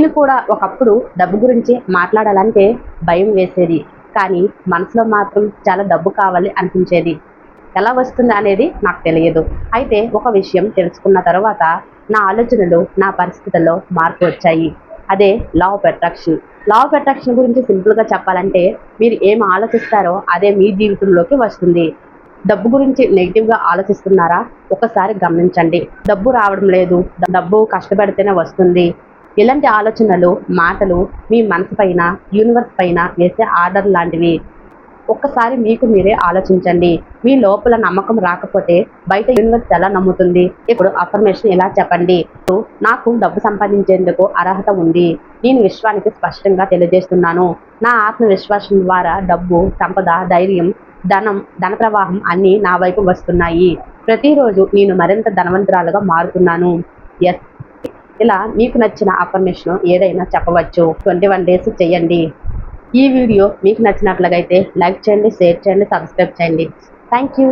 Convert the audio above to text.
నేను కూడా ఒకప్పుడు డబ్బు గురించి మాట్లాడాలంటే భయం వేసేది. కానీ మనసులో మాత్రం చాలా డబ్బు కావాలి అనిపించేది. ఎలా వస్తుంది అనేది నాకు తెలియదు. అయితే ఒక విషయం తెలుసుకున్న తర్వాత నా ఆలోచనలు, నా పరిస్థితుల్లో మార్పు వచ్చాయి. అదే law of attraction. Law of attraction గురించి సింపుల్గా చెప్పాలంటే మీరు ఏం ఆలోచిస్తారో అదే మీ జీవితంలోకి వస్తుంది. డబ్బు గురించి నెగిటివ్గా ఆలోచిస్తున్నారా? ఒకసారి గమనించండి. డబ్బు రావడం లేదు, డబ్బు కష్టపడితేనే వస్తుంది. ఇలాంటి ఆలోచనలు, మాటలు మీ మనసు పైన, యూనివర్స్ పైన వేసే ఆర్డర్ లాంటివి. ఒక్కసారి మీకు మీరే ఆలోచించండి. మీ లోపల నమ్మకం రాకపోతే బయట యూనివర్స్ ఎలా నమ్ముతుంది? ఇప్పుడు అఫర్మేషన్ ఇలా చెప్పండి. నాకు డబ్బు సంపాదించేందుకు అర్హత ఉంది. నేను విశ్వానికి స్పష్టంగా తెలియజేస్తున్నాను. నా ఆత్మవిశ్వాసం ద్వారా డబ్బు, సంపద, ధైర్యం, ధన ప్రవాహం అన్నీ నా వైపు వస్తున్నాయి. ప్రతిరోజు నేను మరింత ధనవంతురాలుగా మారుతున్నాను. ఎస్, ఇలా మీకు నచ్చిన అఫర్మేషన్ ఏదైనా చెప్పవచ్చు. 21 డేస్ చేయండి. ఈ వీడియో మీకు నచ్చినట్లయితే లైక్ చేయండి, షేర్ చేయండి, సబ్స్క్రైబ్ చేయండి. Thank you.